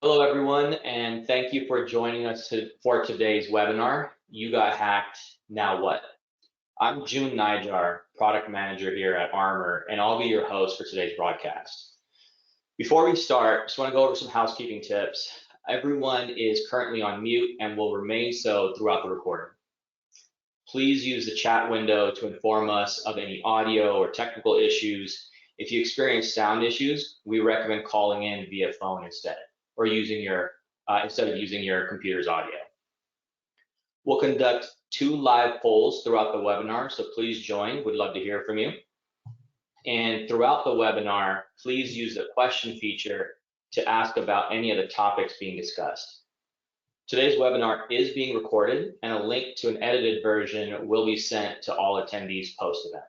Hello, everyone, and thank you for joining us for today's webinar, You Got Hacked, Now What? I'm June Nijar, Product Manager here at Armor, and I'll be your host for today's broadcast. Before we start, just want to go over some housekeeping tips. Everyone is currently on mute and will remain so throughout the recording. Please use the chat window to inform us of any audio or technical issues. If you experience sound issues, we recommend calling in via phone instead, or using instead of using your computer's audio. We'll conduct 2 live polls throughout the webinar, so please join. We'd love to hear from you. And throughout the webinar, please use the question feature to ask about any of the topics being discussed. Today's webinar is being recorded, and a link to an edited version will be sent to all attendees post-event.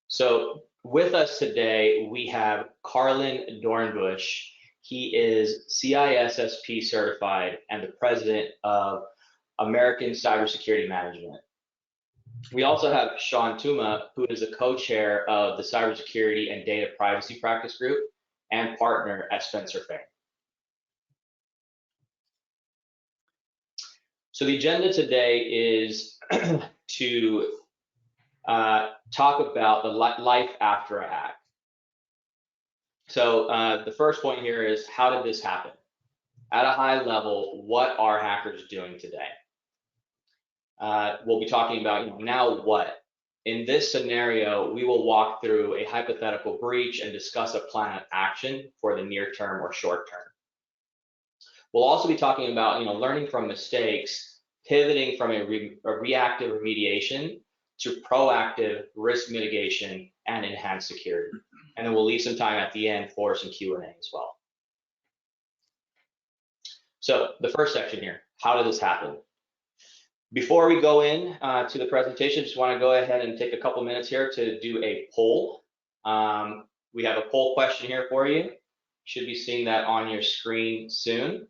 So with us today, we have Carlin Dornbush. He is CISSP certified and the president of American Cybersecurity Management. We also have Sean Tuma, who is a co-chair of the Cybersecurity and Data Privacy Practice Group and partner at Spencer Fain. So the agenda today is to talk about the life after a hack. So the first point here is, how did this happen? At a high level, what are hackers doing today? We'll be talking about, now what? In this scenario, we will walk through a hypothetical breach and discuss a plan of action for the near term or short term. We'll also be talking about, learning from mistakes, pivoting from a reactive remediation to proactive risk mitigation and enhanced security. And then we'll leave some time at the end for some Q&A as well. So the first section here, how did this happen? Before we go in to the presentation, just want to go ahead and take a couple minutes here to do a poll. We have a poll question here for you. Should be seeing that on your screen soon.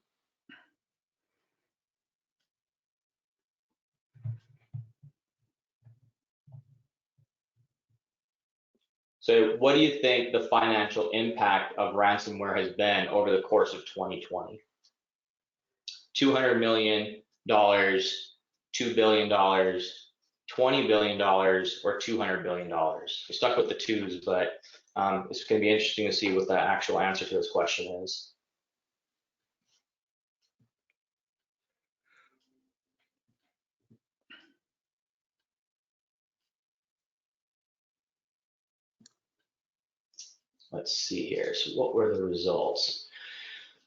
So what do you think the financial impact of ransomware has been over the course of 2020? $200 million, $2 billion, $20 billion, or $200 billion? We're stuck with the twos, but it's going to be interesting to see what the actual answer to this question is. Let's see here. So what were the results?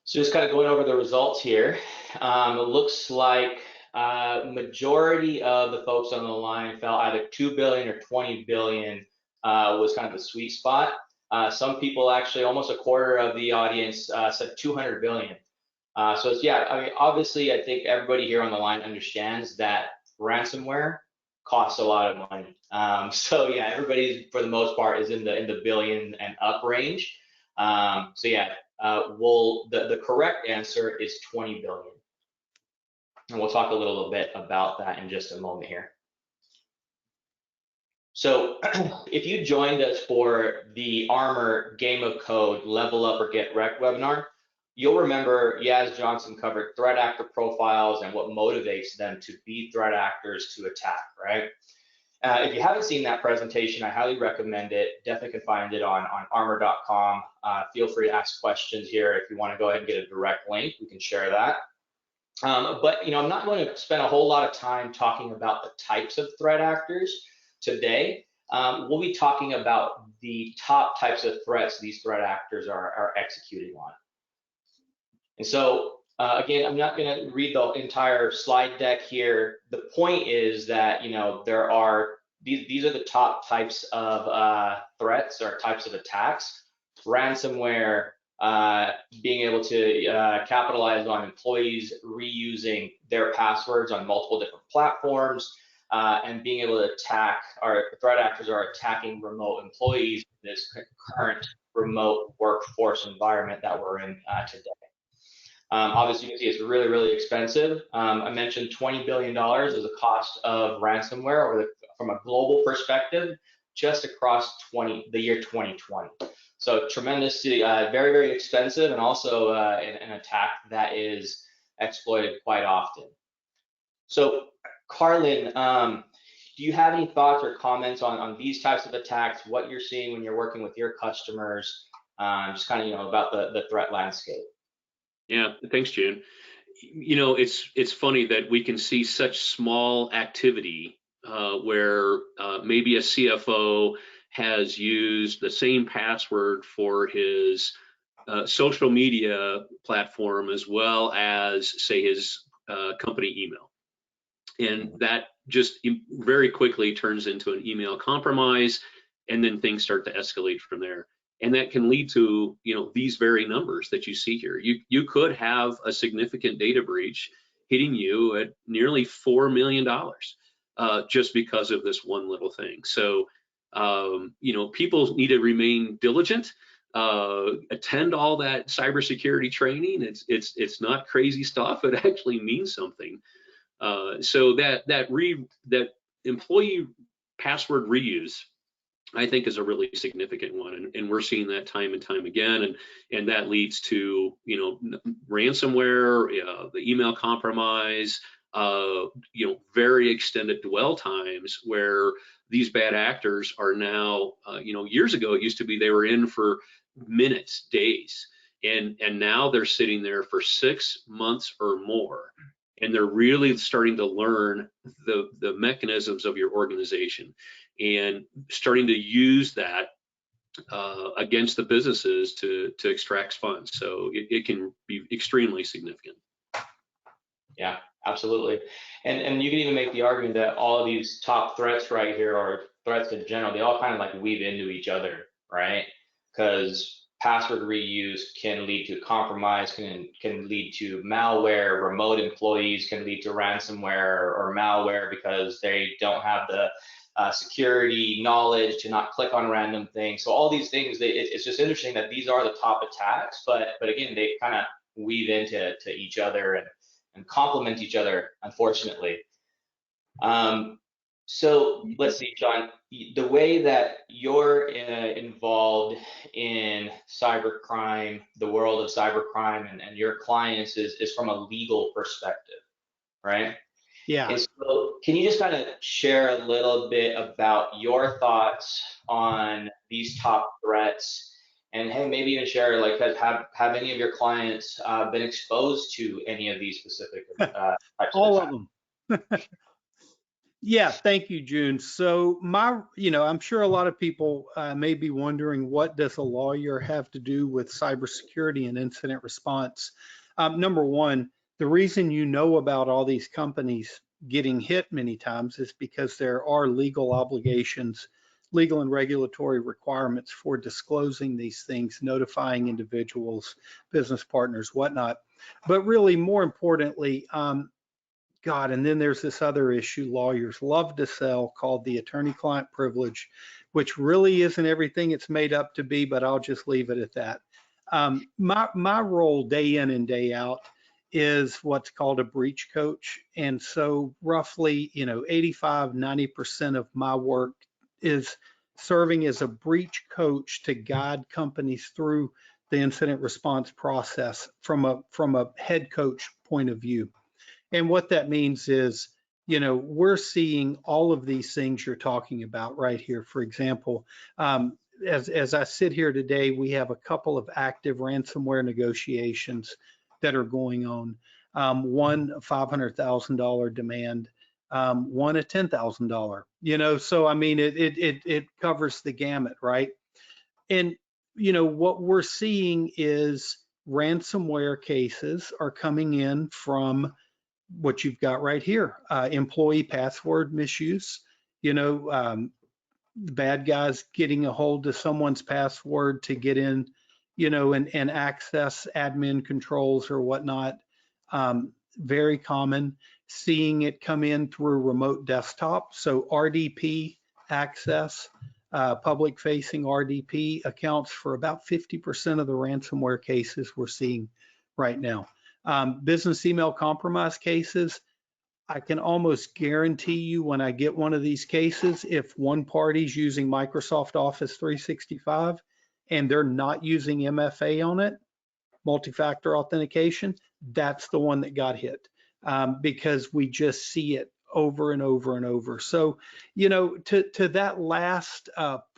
So just kind of going over the results here. It looks like majority of the folks on the line felt either 2 billion or 20 billion was kind of the sweet spot. Some people, actually almost a quarter of the audience, said 200 billion. So it's, yeah, I mean, obviously I think everybody here on the line understands that ransomware costs a lot of money. So yeah, everybody for the most part is in the billion and up range. So yeah, the correct answer is 20 billion. And we'll talk a little bit about that in just a moment here. So if you joined us for the Armor Game of Code Level Up or Get Wrecked webinar, you'll remember Yaz Johnson covered threat actor profiles and what motivates them to be threat actors to attack, right? If you haven't seen that presentation, I highly recommend it. Definitely can find it on armor.com. Feel free to ask questions here. If you want to go ahead and get a direct link, we can share that. But I'm not going to spend a whole lot of time talking about the types of threat actors today. We'll be talking about the top types of threats these threat actors are executing on. And so, again, I'm not going to read the entire slide deck here. The point is that, there are, these are the top types of threats or types of attacks. Ransomware, being able to capitalize on employees reusing their passwords on multiple different platforms, and being able to attack, or threat actors are attacking remote employees in this current remote workforce environment that we're in today. Obviously, you can see it's really, really expensive. I mentioned $20 billion is the cost of ransomware from a global perspective, just across the year 2020. So So tremendously, very, very expensive, and also an attack that is exploited quite often. So Carlin, do you have any thoughts or comments on these types of attacks, what you're seeing when you're working with your customers, just kind of, about the threat landscape? Yeah, thanks, June. It's funny that we can see such small activity where maybe a CFO has used the same password for his social media platform as well as, say, his company email. And that just very quickly turns into an email compromise, and then things start to escalate from there. And that can lead to, these very numbers that you see here. You could have a significant data breach hitting you at nearly $4 million just because of this one little thing. So, people need to remain diligent, attend all that cybersecurity training. It's not crazy stuff. It actually means something. So that employee password reuse, I think, is a really significant one, and we're seeing that time and time again, and that leads to ransomware, the email compromise, very extended dwell times where these bad actors are now, years ago it used to be they were in for minutes, days, and now they're sitting there for 6 months or more. And they're really starting to learn the mechanisms of your organization and starting to use that against the businesses to extract funds. So it can be extremely significant. Yeah, absolutely. And you can even make the argument that all of these top threats right here, or threats in general, they all kind of like weave into each other, right? Because password reuse can lead to compromise, can lead to malware, remote employees can lead to ransomware or malware because they don't have the security knowledge to not click on random things. So all these things, it's just interesting that these are the top attacks, but again, they kind of weave into each other and complement each other, unfortunately. So let's see, John, the way that you're involved in cybercrime, the world of cybercrime, and your clients is from a legal perspective, right? Yeah. And so can you just kind of share a little bit about your thoughts on these top threats? And hey, maybe even share, like, have any of your clients been exposed to any of these specific types All of of them. Yeah, thank you, June. So I'm sure a lot of people may be wondering, what does a lawyer have to do with cybersecurity and incident response? Number one, the reason you know about all these companies getting hit many times is because there are legal obligations, legal and regulatory requirements for disclosing these things, notifying individuals, business partners, whatnot. But really, more importantly, God, and then there's this other issue lawyers love to sell called the attorney-client privilege, which really isn't everything it's made up to be, but I'll just leave it at that. My role day in and day out is what's called a breach coach. And so roughly, 85, 90% of my work is serving as a breach coach to guide companies through the incident response process from a head coach point of view. And what that means is, we're seeing all of these things you're talking about right here. For example, as I sit here today, we have a couple of active ransomware negotiations that are going on. One a $500,000 demand, one a $10,000. So I mean, it covers the gamut, right? And what we're seeing is ransomware cases are coming in from what you've got right here, employee password misuse, the bad guys getting a hold of someone's password to get in, and access admin controls or whatnot. Very common. Seeing it come in through remote desktop. So RDP access, public facing RDP accounts for about 50% of the ransomware cases we're seeing right now. Business email compromise cases, I can almost guarantee you when I get one of these cases, if one party's using Microsoft Office 365 and they're not using MFA on it, multi-factor authentication, that's the one that got hit, because we just see it over and over and over. So, to that last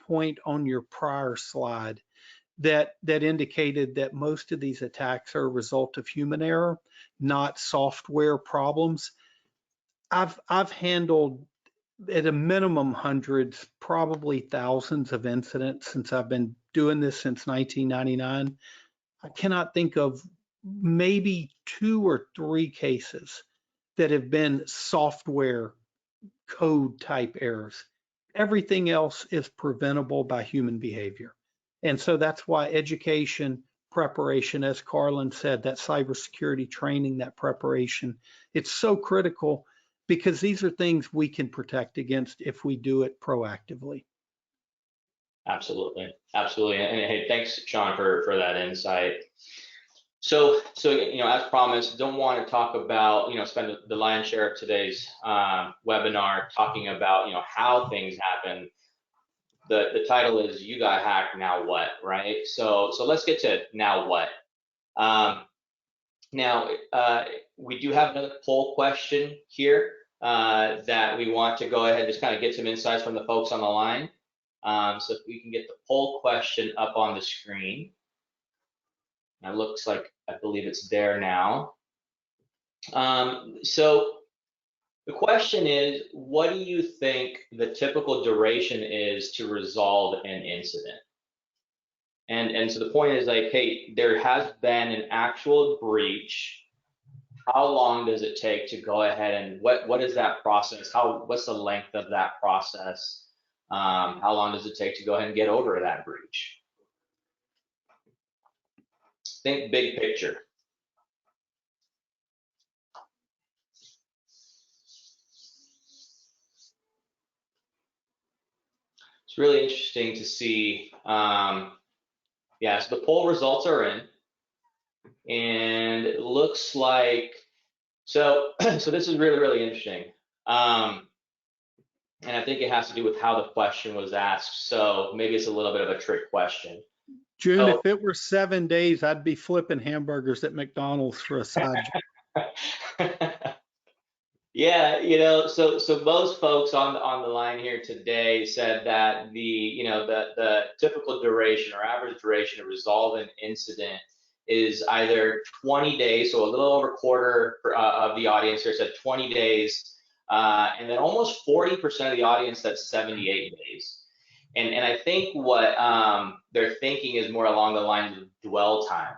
point on your prior slide, that indicated that most of these attacks are a result of human error, not software problems. I've handled at a minimum hundreds, probably thousands of incidents since I've been doing this since 1999. I cannot think of maybe 2 or 3 cases that have been software code type errors. Everything else is preventable by human behavior. And so that's why education, preparation, as Carlin said, that cybersecurity training, that preparation, it's so critical, because these are things we can protect against if we do it proactively. Absolutely, absolutely. And hey, thanks, Sean, for that insight. So as promised, don't want to talk about, spend the lion's share of today's webinar talking about, how things happen. The title is "You Got Hacked, Now What?" Right? So let's get to now what. Now we do have another poll question here that we want to go ahead and just kind of get some insights from the folks on the line. So if we can get the poll question up on the screen. It looks like, I believe it's there now. So the question is, what do you think the typical duration is to resolve an incident? And so the point is like, hey, there has been an actual breach. How long does it take to go ahead and what is that process? What's the length of that process? How long does it take to go ahead and get over that breach? Think big picture. It's really interesting to see. Yeah, so the poll results are in, and it looks like, so this is really, really interesting. And I think it has to do with how the question was asked. So maybe it's a little bit of a trick question. June, if it were 7 days, I'd be flipping hamburgers at McDonald's for a side job. Yeah, so most folks on the line here today said that the typical duration or average duration to resolve an incident is either 20 days, so a little over a quarter of the audience here said 20 days, and then almost 40% of the audience said 78 days. And I think what they're thinking is more along the lines of dwell time.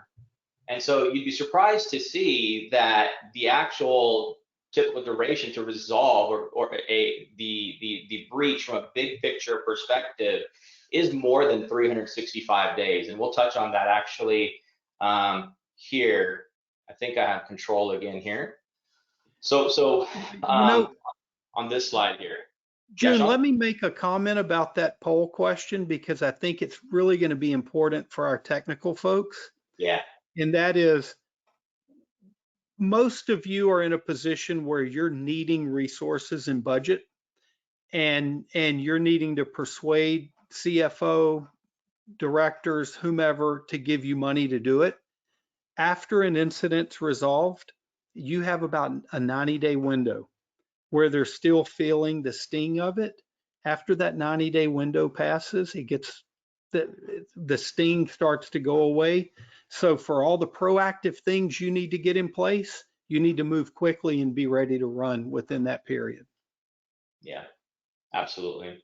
And so you'd be surprised to see that the actual typical duration to resolve the breach from a big picture perspective is more than 365 days. And we'll touch on that actually here. I think I have control again here. So on this slide here. June, yeah, let me make a comment about that poll question, because I think it's really going to be important for our technical folks. Yeah. And that is, most of you are in a position where you're needing resources and budget, and you're needing to persuade CFO, directors, whomever, to give you money to do it. After an incident's resolved, you have about a 90-day window where they're still feeling the sting of it. After that 90-day window passes, it gets the sting starts to go away. So for all the proactive things you need to get in place, you need to move quickly and be ready to run within that period. Yeah, absolutely.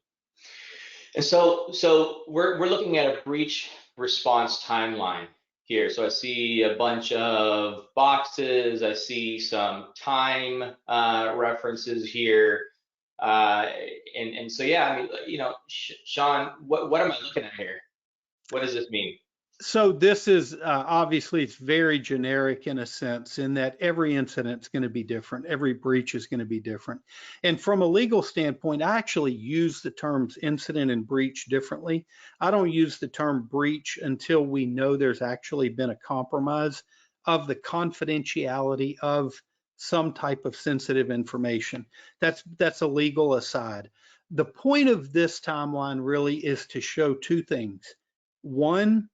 And so we're looking at a breach response timeline here. So I see a bunch of boxes. I see some time references here. And so, yeah, I mean, Sean, what am I looking at here? What does this mean? So this is obviously, it's very generic in a sense, in that every incident is going to be different. Every breach is going to be different. And from a legal standpoint, I actually use the terms incident and breach differently. I don't use the term breach until we know there's actually been a compromise of the confidentiality of some type of sensitive information. That's a legal aside. The point of this timeline really is to show two things. One,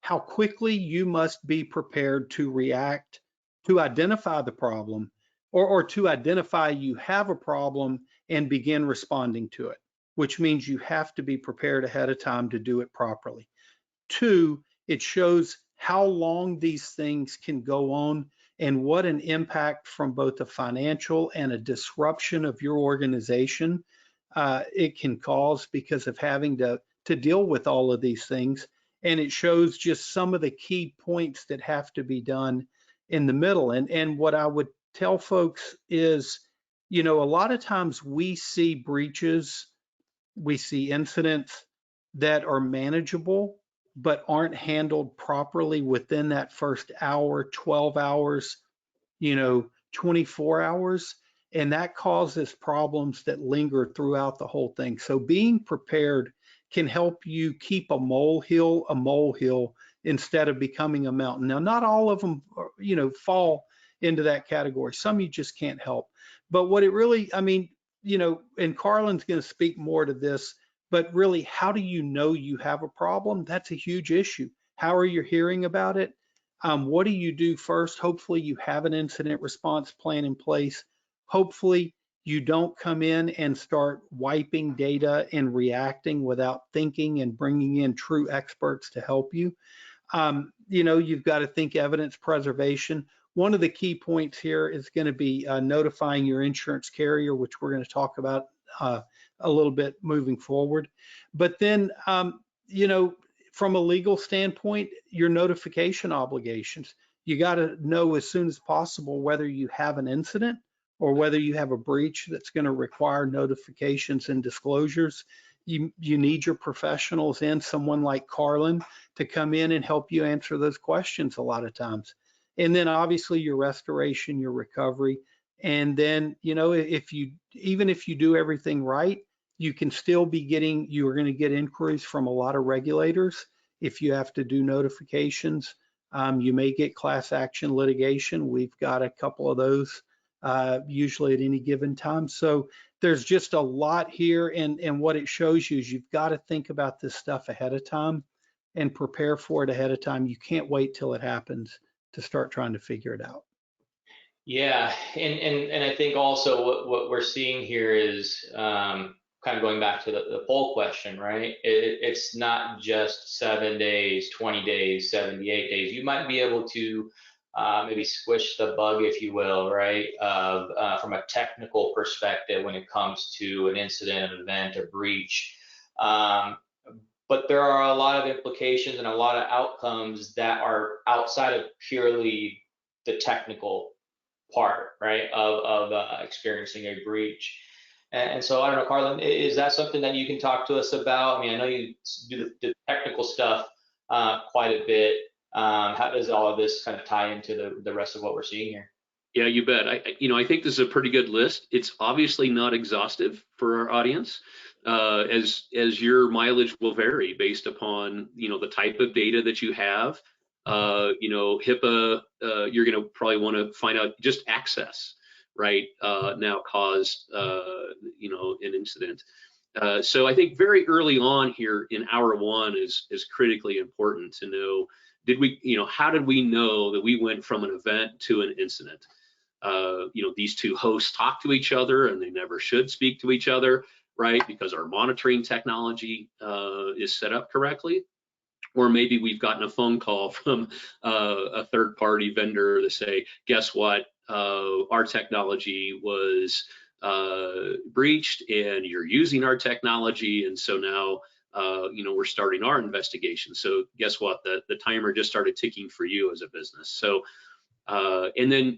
how quickly you must be prepared to react to identify the problem, or to identify you have a problem and begin responding to it, which means you have to be prepared ahead of time to do it properly. Two, it shows how long these things can go on and what an impact from both a financial and a disruption of your organization it can cause because of having to deal with all of these things. And it shows just some of the key points that have to be done in the middle. And what I would tell folks is, a lot of times we see breaches, we see incidents that are manageable, but aren't handled properly within that first hour, 12 hours, 24 hours. And that causes problems that linger throughout the whole thing. So being prepared can help you keep a molehill instead of becoming a mountain. Now, not all of them, fall into that category. Some you just can't help. But what it really, and Carlin's going to speak more to this, but really, how do you know you have a problem? That's a huge issue. How are you hearing about it? What do you do first? Hopefully you have an incident response plan in place. Hopefully you don't come in and start wiping data and reacting without thinking and bringing in true experts to help you. You've got to think evidence preservation. One of the key points here is going to be notifying your insurance carrier, which we're going to talk about a little bit moving forward. But then, from a legal standpoint, your notification obligations, you got to know as soon as possible whether you have an incident or whether you have a breach that's going to require notifications and disclosures. You need your professionals in, someone like Carlin, to come in and help you answer those questions a lot of times. And then obviously your restoration, your recovery. And then, even if you do everything right, you can still be you are going to get inquiries from a lot of regulators. If you have to do notifications, you may get class action litigation. We've got a couple of those usually at any given time. So there's just a lot here. And what it shows you is you've got to think about this stuff ahead of time and prepare for it ahead of time. You can't wait till it happens to start trying to figure it out. Yeah, and I think also what we're seeing here is kind of going back to the poll question, right? It's not just 7 days, 20 days, 78 days. You might be able to maybe squish the bug, if you will, right? From a technical perspective when it comes to an incident, an event, a breach. But there are a lot of implications and a lot of outcomes that are outside of purely the technical part, right, of experiencing a breach. And so I don't know, Carlin, is that something that you can talk to us about? I mean, I know you do the technical stuff quite a bit. How does all of this kind of tie into the rest of what we're seeing here? Yeah, you bet. I think this is a pretty good list. It's obviously not exhaustive for our audience, as your mileage will vary based upon the type of data that you have. HIPAA, you're going to probably want to find out just access, right? Now caused an incident. So I think very early on here in hour one is critically important to know. How did we know that we went from an event to an incident? These two hosts talk to each other and they never should speak to each other, right? Because our monitoring technology is set up correctly. Or maybe we've gotten a phone call from a third-party vendor to say, guess what? Our technology was breached and you're using our technology. And so now, we're starting our investigation. So guess what? The timer just started ticking for you as a business. So and then,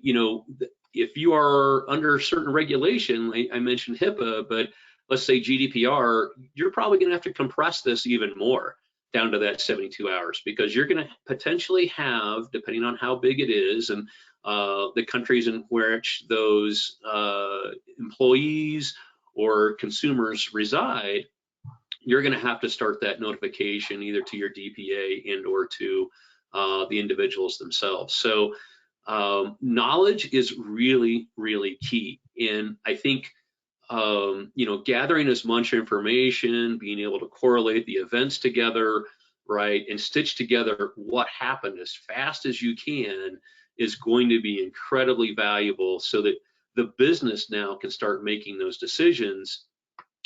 if you are under certain regulation, I mentioned HIPAA, but let's say GDPR, you're probably going to have to compress this even more down to that 72 hours, because you're going to potentially have, depending on how big it is and the countries in which those employees or consumers reside, you're going to have to start that notification either to your DPA and or to the individuals themselves. So knowledge is really, really key. And I think, gathering as much information, being able to correlate the events together, right, and stitch together what happened as fast as you can is going to be incredibly valuable, so that the business now can start making those decisions.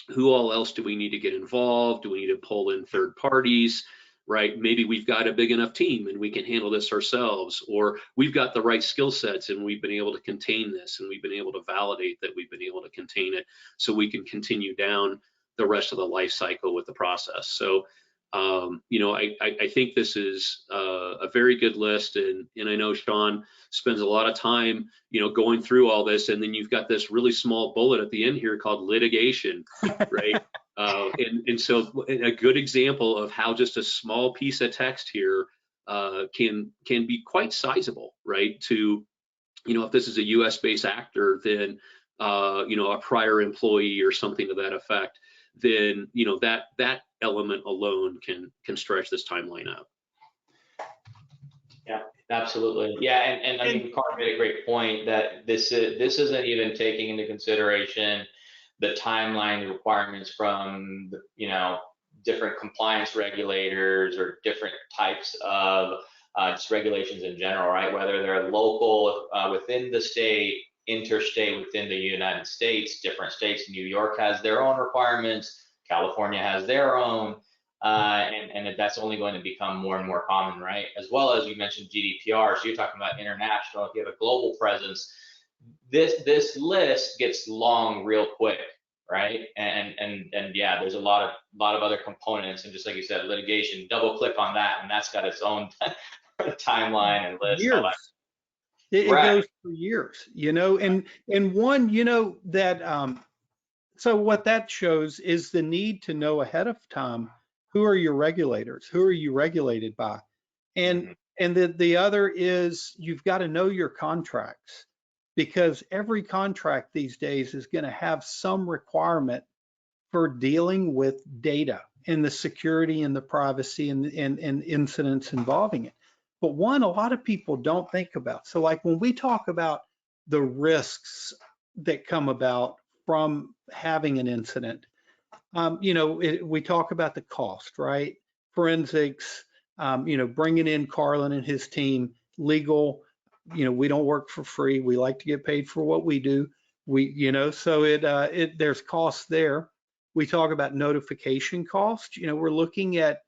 Who all else do we need to get involved? Do we need to pull in third parties, right? Maybe we've got a big enough team and we can handle this ourselves, or we've got the right skill sets and we've been able to contain this, and we've been able to validate that we've been able to contain it, so we can continue down the rest of the life cycle with the process. So I think this is a very good list, and I know Sean spends a lot of time, going through all this, and then you've got this really small bullet at the end here called litigation, right? And so a good example of how just a small piece of text here can be quite sizable, right? To, if this is a U.S. based actor, then a prior employee or something to that effect, then that element alone can stretch this timeline out. Yeah, absolutely. Yeah, and I mean, Carl made a great point that this isn't even taking into consideration the timeline requirements from different compliance regulators or different types of just regulations in general, right? Whether they're local within the state, interstate within the United States, different states. New York has their own requirements, California has their own, and that's only going to become more and more common, right? As well as you mentioned GDPR, so you're talking about international. If you have a global presence, this list gets long real quick, right? And yeah, there's a lot of other components, and just like you said, litigation. Double click on that, and that's got its own timeline and list. Years. It goes for years, and one, that so what that shows is the need to know ahead of time, who are your regulators, who are you regulated by, and the other is you've got to know your contracts, because every contract these days is going to have some requirement for dealing with data and the security and the privacy and incidents involving it. But one, a lot of people don't think about. So like when we talk about the risks that come about from having an incident, we talk about the cost, right? Forensics, bringing in Carlin and his team, legal, we don't work for free. We like to get paid for what we do. So there's costs there. We talk about notification cost. We're looking at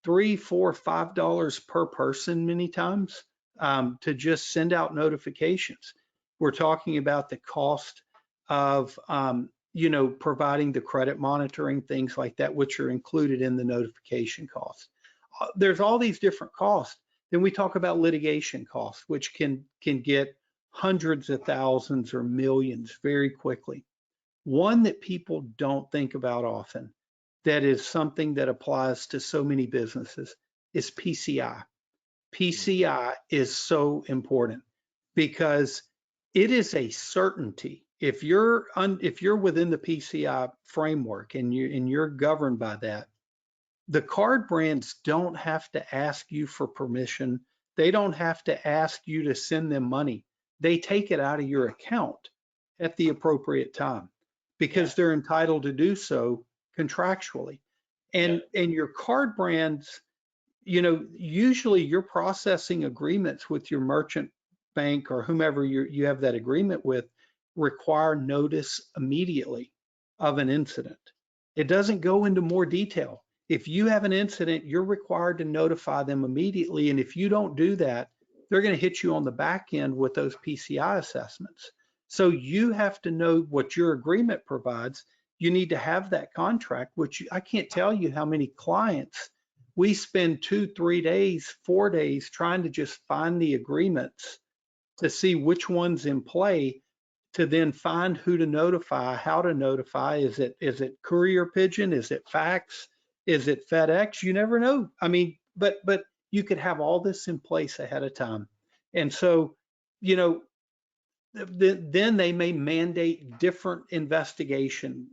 $3, $4, $5 per person many times to just send out notifications. We're talking about the cost of providing the credit monitoring, things like that, which are included in the notification cost. There's all these different costs. Then we talk about litigation costs, which can get hundreds of thousands or millions very quickly. One that people don't think about often, that is something that applies to so many businesses, is PCI. PCI is so important because it is a certainty. If you're within the PCI framework and you're governed by that, the card brands don't have to ask you for permission. They don't have to ask you to send them money. They take it out of your account at the appropriate time because they're entitled to do so contractually. And your card brands, usually you're processing agreements with your merchant bank or whomever you have that agreement with, require notice immediately of an incident. It doesn't go into more detail. If you have an incident, you're required to notify them immediately. And if you don't do that, they're going to hit you on the back end with those PCI assessments. So you have to know what your agreement provides. You need to have that contract, which I can't tell you how many clients we spend 2, 3 days, 4 days trying to just find the agreements to see which one's in play, to then find who to notify, how to notify. Is it courier pigeon? Is it fax? Is it FedEx? You never know. I mean, but you could have all this in place ahead of time. And so, then they may mandate different investigation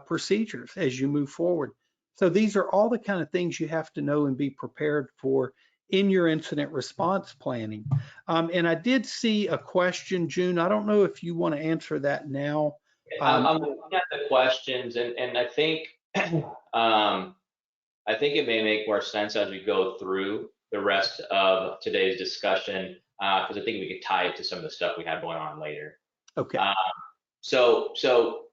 procedures as you move forward. So these are all the kind of things you have to know and be prepared for in your incident response planning. And I did see a question, June. I don't know if you want to answer that now. I'm looking at the questions, and I think I think it may make more sense as we go through the rest of today's discussion, because I think we could tie it to some of the stuff we have going on later. Okay. So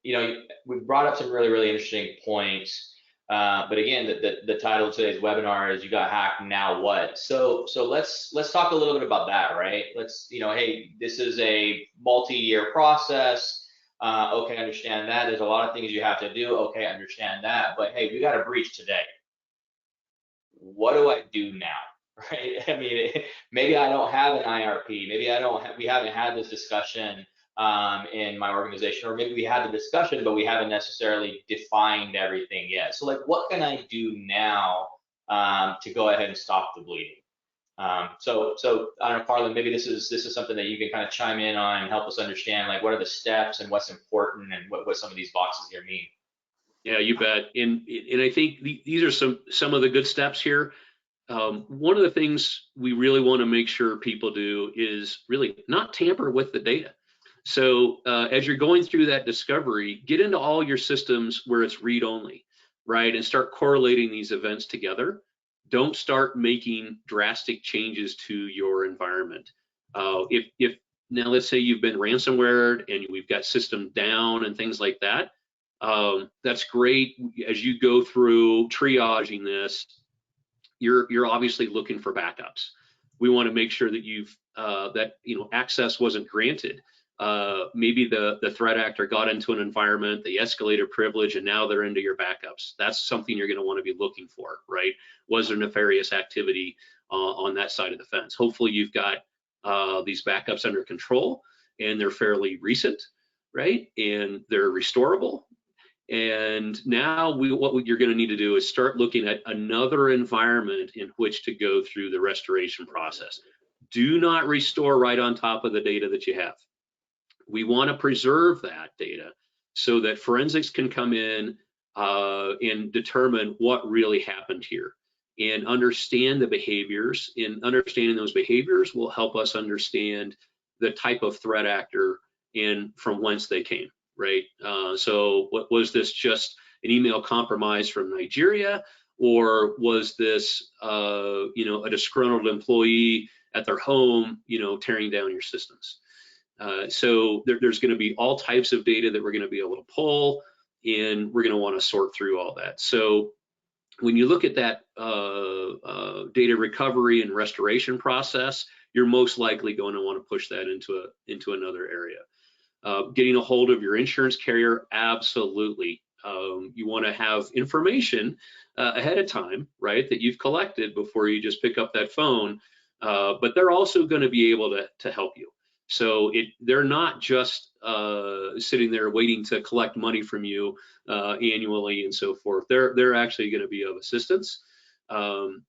we brought up some really interesting points. But again, the title of today's webinar is "You Got Hacked, Now What?" So let's talk a little bit about that, right? Let's, hey, this is a multi-year process. Okay, understand that. There's a lot of things you have to do. Okay, understand that. But hey, we got a breach today. What do I do now? Right? I mean, maybe I don't have an IRP. Maybe we haven't had this discussion in my organization, or maybe we had the discussion, but we haven't necessarily defined everything yet. So like, what can I do now to go ahead and stop the bleeding? So I don't know, Carlin, maybe this is something that you can kind of chime in on and help us understand, like, what are the steps and what's important and what some of these boxes here mean. Yeah, you bet. And I think these are some of the good steps here. One of the things we really want to make sure people do is really not tamper with the data. So as you're going through that discovery, get into all your systems where it's read-only, right? And start correlating these events together. Don't start making drastic changes to your environment. If now let's say you've been ransomware and we've got system down and things like that, that's great. As you go through triaging this, you're obviously looking for backups. We want to make sure that access wasn't granted. Maybe the threat actor got into an environment, they escalated privilege, and now they're into your backups. That's something you're going to want to be looking for, right? Was there nefarious activity on that side of the fence? Hopefully you've got these backups under control and they're fairly recent, right? And they're restorable. And now what you're going to need to do is start looking at another environment in which to go through the restoration process. Do not restore right on top of the data that you have. We want to preserve that data so that forensics can come in and determine what really happened here and understand the behaviors. And understanding those behaviors will help us understand the type of threat actor and from whence they came. Right? So what was this, just an email compromise from Nigeria, or was this a disgruntled employee at their home, tearing down your systems? So there's going to be all types of data that we're going to be able to pull, and we're going to want to sort through all that. So when you look at that data recovery and restoration process, you're most likely going to want to push that into another area. Getting a hold of your insurance carrier, absolutely. You want to have information ahead of time, right, that you've collected before you just pick up that phone. But they're also going to be able to help you. So they're not just sitting there waiting to collect money from you annually and so forth. They're actually going to be of assistance. And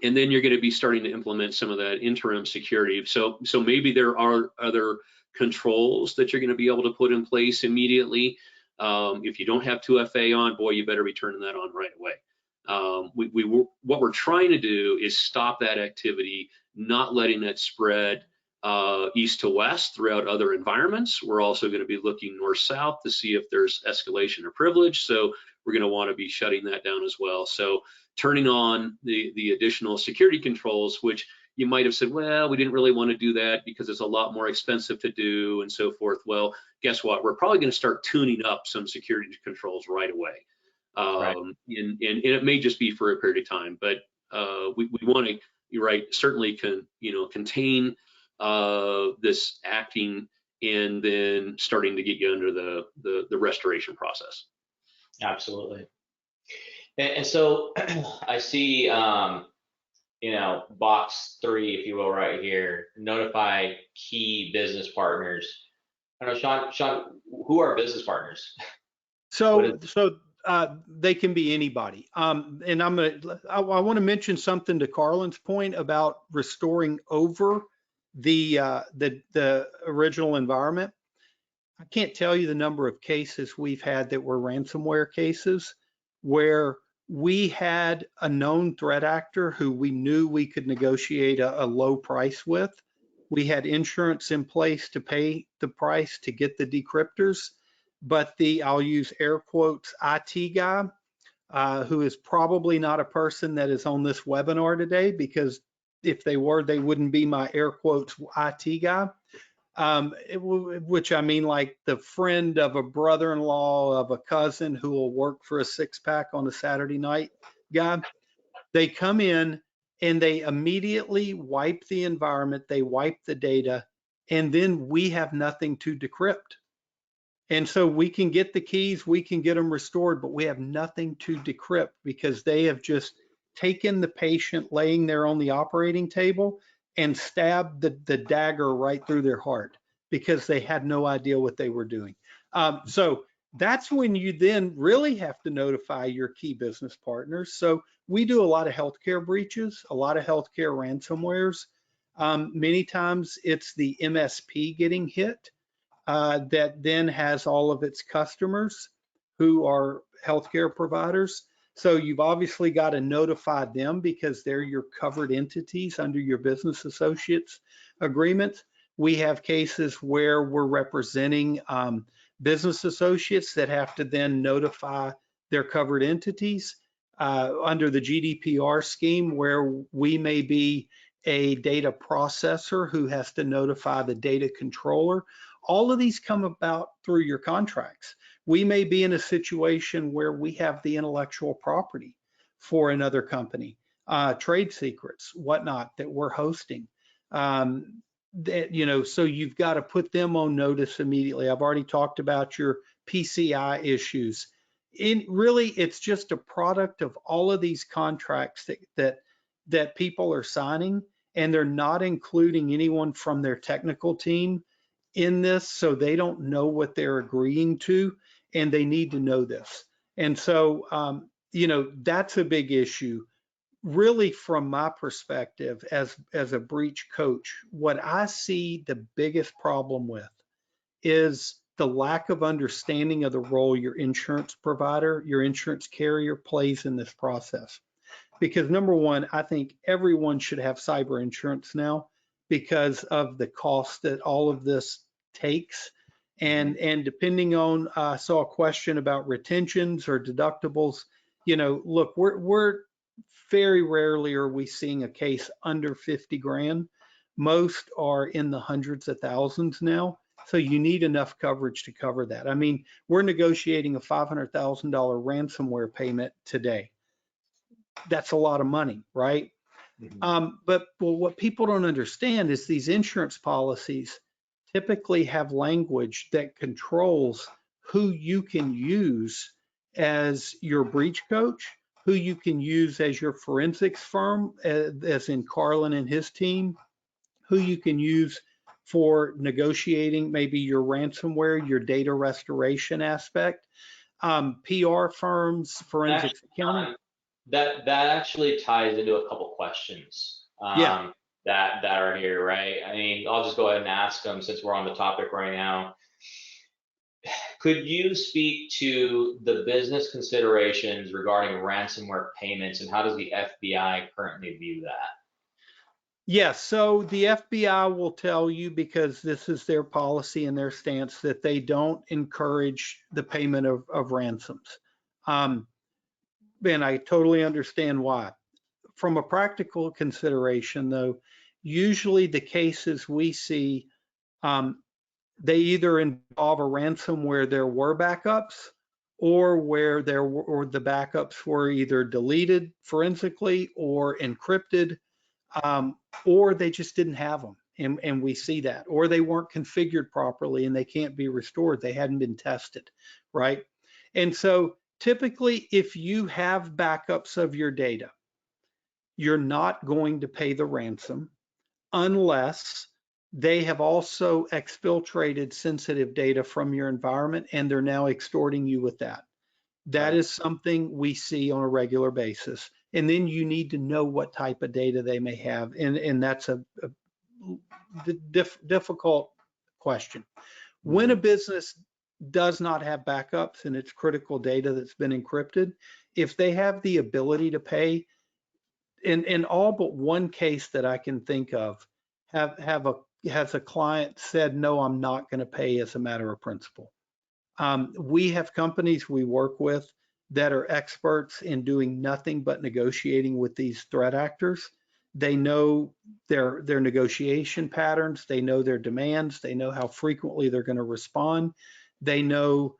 then you're going to be starting to implement some of that interim security. So maybe there are other controls that you're going to be able to put in place immediately. If you don't have 2FA on, boy, you better be turning that on right away. What we're trying to do is stop that activity, not letting it spread east to west throughout other environments. We're also going to be looking north-south to see if there's escalation or privilege. So we're going to want to be shutting that down as well. So turning on the additional security controls, which you might have said, well, we didn't really want to do that because it's a lot more expensive to do and so forth. Well, guess what? We're probably going to start tuning up some security controls right away. Right. And it may just be for a period of time, but we want to, you're right, certainly contain this acting and then starting to get you under the restoration process. Absolutely. And so I see, box 3, if you will, right here, notify key business partners. I don't know, Sean, who are business partners? So they can be anybody. And I want to mention something to Carlin's point about restoring over the original environment. I can't tell you the number of cases we've had that were ransomware cases where we had a known threat actor who we knew we could negotiate a low price with. We had insurance in place to pay the price to get the decryptors, but I'll use air quotes, IT guy who is probably not a person that is on this webinar today, because if they were, they wouldn't be my air quotes IT guy. Which I mean, like the friend of a brother-in-law of a cousin who will work for a six-pack on a Saturday night guy. They come in and they immediately wipe the environment, they wipe the data, and then we have nothing to decrypt. And so we can get the keys, we can get them restored, but we have nothing to decrypt because they have just taken the patient laying there on the operating table and stabbed the dagger right through their heart because they had no idea what they were doing. So that's when you then really have to notify your key business partners. So we do a lot of healthcare breaches, a lot of healthcare ransomwares. Many times it's the MSP getting hit. That then has all of its customers who are healthcare providers. So you've obviously got to notify them because they're your covered entities under your business associates agreement. We have cases where we're representing business associates that have to then notify their covered entities under the GDPR scheme, where we may be a data processor who has to notify the data controller. All of these come about through your contracts. We may be in a situation where we have the intellectual property for another company, trade secrets, whatnot, that we're hosting. So you've got to put them on notice immediately. I've already talked about your PCI issues. It's just a product of all of these contracts that people are signing, and they're not including anyone from their technical team in this, so they don't know what they're agreeing to, and they need to know this. And so, that's a big issue. Really, from my perspective as a breach coach, what I see the biggest problem with is the lack of understanding of the role your insurance provider, your insurance carrier plays in this process. Because number one, I think everyone should have cyber insurance now because of the cost that all of this takes. And depending on, I saw a question about retentions or deductibles. Look, we're very rarely are we seeing a case under 50 grand. Most are in the hundreds of thousands now. So you need enough coverage to cover that. I mean, we're negotiating a $500,000 ransomware payment today. That's a lot of money, right? But what people don't understand is these insurance policies typically have language that controls who you can use as your breach coach, who you can use as your forensics firm, as in Carlin and his team, who you can use for negotiating maybe your ransomware, your data restoration aspect, PR firms, forensics accounting. That actually ties into a couple questions that are here, right? I mean, I'll just go ahead and ask them since we're on the topic right now. Could you speak to the business considerations regarding ransomware payments, and how does the FBI currently view that? Yes, so the FBI will tell you, because this is their policy and their stance, that they don't encourage the payment of ransoms. And I totally understand why. From a practical consideration, though, usually the cases we see, they either involve a ransom where there were backups, or where the backups were either deleted forensically or encrypted, or they just didn't have them, and we see that, or they weren't configured properly and they can't be restored. They hadn't been tested, right? And so typically, if you have backups of your data, you're not going to pay the ransom unless they have also exfiltrated sensitive data from your environment and they're now extorting you with that. That is something we see on a regular basis. And then you need to know what type of data they may have. And that's a difficult question. When a business does not have backups and it's critical data that's been encrypted, if they have the ability to pay, in all but one case that I can think of, has a client said, no, I'm not going to pay as a matter of principle. We have companies we work with that are experts in doing nothing but negotiating with these threat actors. They know their negotiation patterns, they know their demands, they know how frequently they're going to respond, they know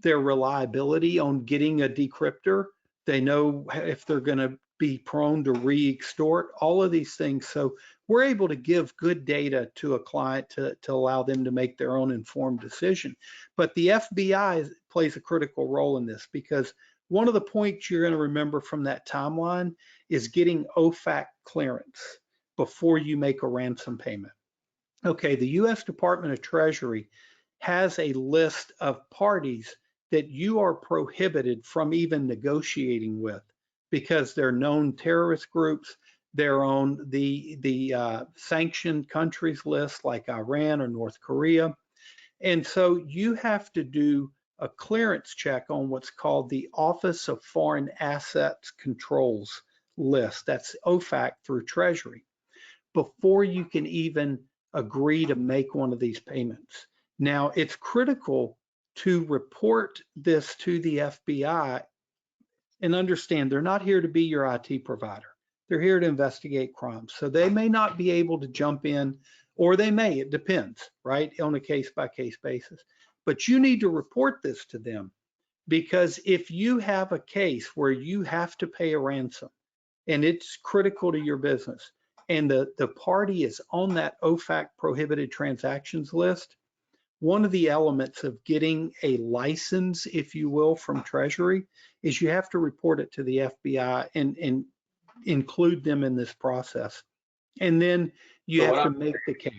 their reliability on getting a decryptor, they know if they're going to be prone to re-extort, all of these things. So we're able to give good data to a client to allow them to make their own informed decision. But the FBI plays a critical role in this, because one of the points you're going to remember from that timeline is getting OFAC clearance before you make a ransom payment. Okay, the US Department of Treasury has a list of parties that you are prohibited from even negotiating with because they're known terrorist groups. They're on the sanctioned countries list like Iran or North Korea. And so you have to do a clearance check on what's called the Office of Foreign Assets Controls list. That's OFAC through Treasury, before you can even agree to make one of these payments. Now, it's critical to report this to the FBI and understand they're not here to be your IT provider. They're here to investigate crimes. So they may not be able to jump in, or they may, it depends, right, on a case-by-case basis. But you need to report this to them, because if you have a case where you have to pay a ransom and it's critical to your business, and the party is on that OFAC prohibited transactions list, one of the elements of getting a license, if you will, from Treasury is you have to report it to the FBI and include them in this process. And then you have to make the case.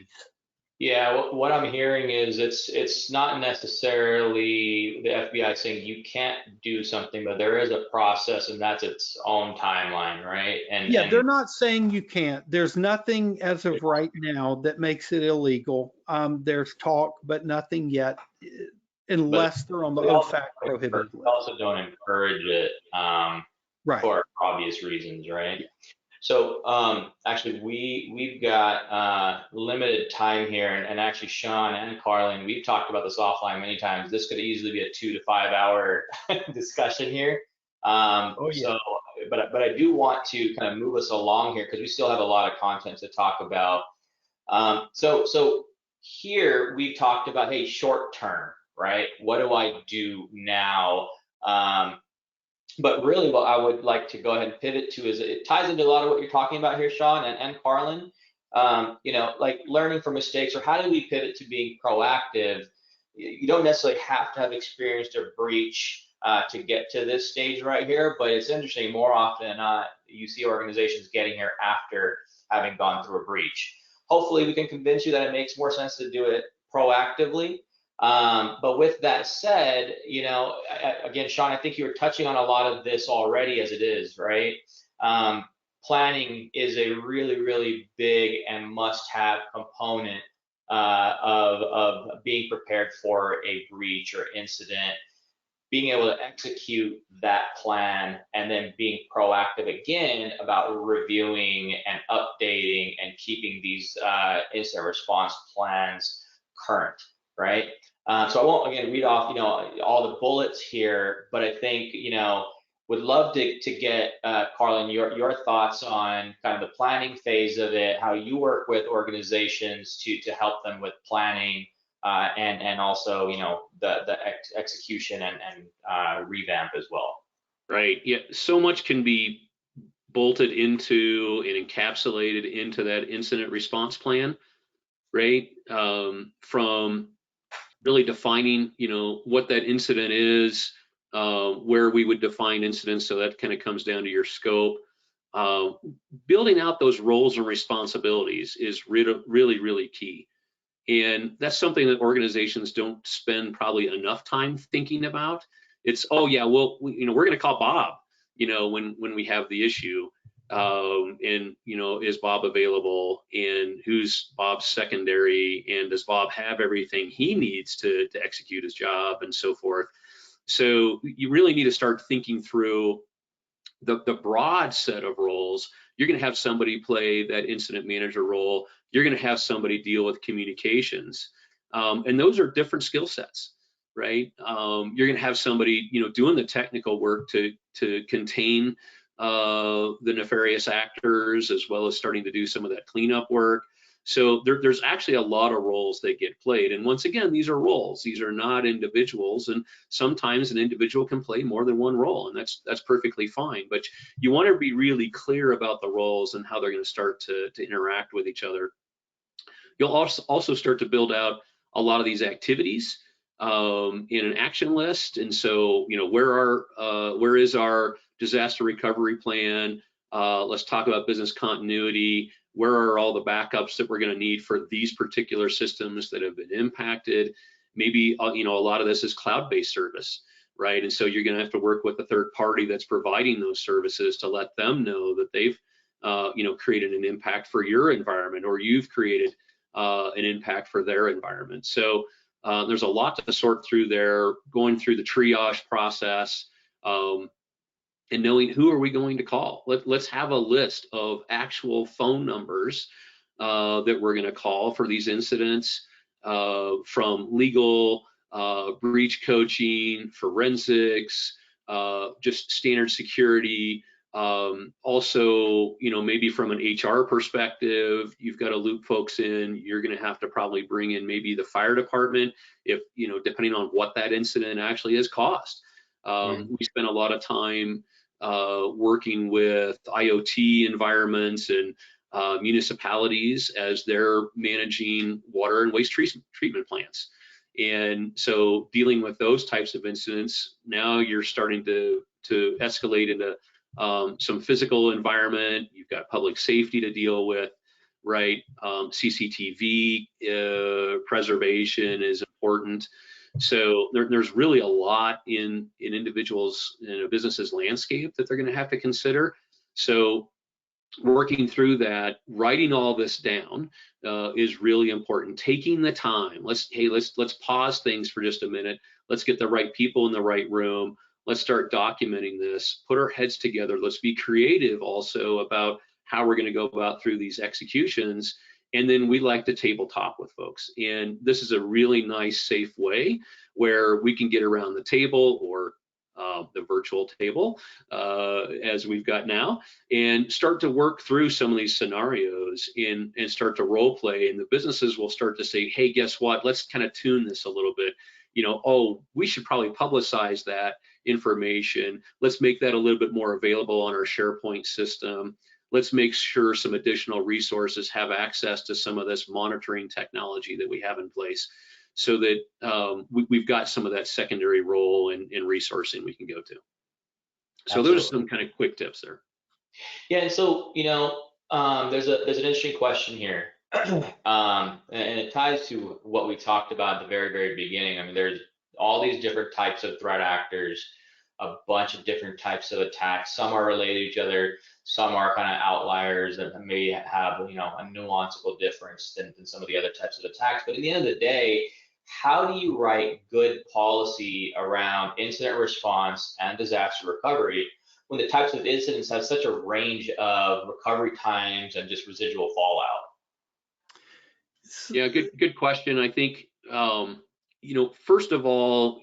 Yeah, what I'm hearing is it's not necessarily the FBI saying you can't do something, but there is a process, and that's its own timeline, right? Yeah, they're not saying you can't. There's nothing as of right now that makes it illegal. There's talk, but nothing yet, unless they're on the OFAC prohibited list. Also don't encourage it Right. for obvious reasons, right? Yeah. So actually, we've got limited time here, and actually Sean and Carlin, we've talked about this offline many times. This could easily be a 2 to 5 hour discussion here. Oh, yeah. So, but I do want to kind of move us along here because we still have a lot of content to talk about. So here we've talked about, hey, short term, right? What do I do now? But really what I would like to go ahead and pivot to is it ties into a lot of what you're talking about here, Sean and Carlin, like learning from mistakes, or how do we pivot to being proactive? You don't necessarily have to have experienced a breach to get to this stage right here, but it's interesting, more often than not, you see organizations getting here after having gone through a breach. Hopefully we can convince you that it makes more sense to do it proactively. But with that said, again, Sean, I think you were touching on a lot of this already as it is, right? Planning is a really, really big and must-have component of being prepared for a breach or incident. Being able to execute that plan and then being proactive again about reviewing and updating and keeping these incident response plans current, right? So I won't again read off all the bullets here, but I think would love to get Carlin your thoughts on kind of the planning phase of it, how you work with organizations to help them with planning, and also the execution and revamp as well. Right. Yeah. So much can be bolted into and encapsulated into that incident response plan, right? From really defining, what that incident is, where we would define incidents. So that kind of comes down to your scope. Building out those roles and responsibilities is really, really, really key. And that's something that organizations don't spend probably enough time thinking about. It's, oh yeah, well, we're going to call Bob, when we have the issue. And is Bob available, and who's Bob's secondary, and does Bob have everything he needs to execute his job, and so forth. So you really need to start thinking through the broad set of roles. You're going to have somebody play that incident manager role. You're going to have somebody deal with communications, and those are different skill sets. right? You're going to have somebody, doing the technical work to contain the nefarious actors, as well as starting to do some of that cleanup work. So there's actually a lot of roles that get played. And once again, these are roles. These are not individuals. And sometimes an individual can play more than one role, and that's perfectly fine. But you want to be really clear about the roles and how they're going to start to interact with each other. You'll also start to build out a lot of these activities in an action list. And so, where is our disaster recovery plan? Let's talk about business continuity. Where are all the backups that we're going to need for these particular systems that have been impacted? Maybe, a lot of this is cloud-based service, right? And so you're going to have to work with a third party that's providing those services to let them know that they've, created an impact for your environment, or you've created an impact for their environment. So there's a lot to sort through there, going through the triage process, and knowing who are we going to call. Let's have a list of actual phone numbers that we're going to call for these incidents, from legal, breach coaching, forensics, just standard security. Also, maybe from an HR perspective, you've got to loop folks in. You're going to have to probably bring in maybe the fire department, if, depending on what that incident actually has cost. We spent a lot of time working with IoT environments and municipalities as they're managing water and waste treatment plants. And so dealing with those types of incidents, now you're starting to escalate into some physical environment. You've got public safety to deal with, right? CCTV preservation is important. So there's really a lot in individuals in a business's landscape that they're going to have to consider. So working through that, writing all this down is really important. Taking the time. Let's pause things for just a minute. Let's get the right people in the right room. Let's start documenting this. Put our heads together. Let's be creative also about how we're going to go about through these executions. And then we like to tabletop with folks. And this is a really nice, safe way where we can get around the table, or the virtual table, as we've got now, and start to work through some of these scenarios and start to role play. And the businesses will start to say, hey, guess what? Let's kind of tune this a little bit. Oh, we should probably publicize that information. Let's make that a little bit more available on our SharePoint system. Let's make sure some additional resources have access to some of this monitoring technology that we have in place, so that we've got some of that secondary role and resourcing we can go to. So Absolutely. those are some kind of quick tips there. Yeah, and so there's an interesting question here, and it ties to what we talked about at the very, very beginning. I mean, there's all these different types of threat actors, a bunch of different types of attacks. Some are related to each other. Some are kind of outliers that may have, a nuanceable difference than some of the other types of attacks. But at the end of the day, how do you write good policy around incident response and disaster recovery when the types of incidents have such a range of recovery times and just residual fallout? Yeah, good question. I think, first of all,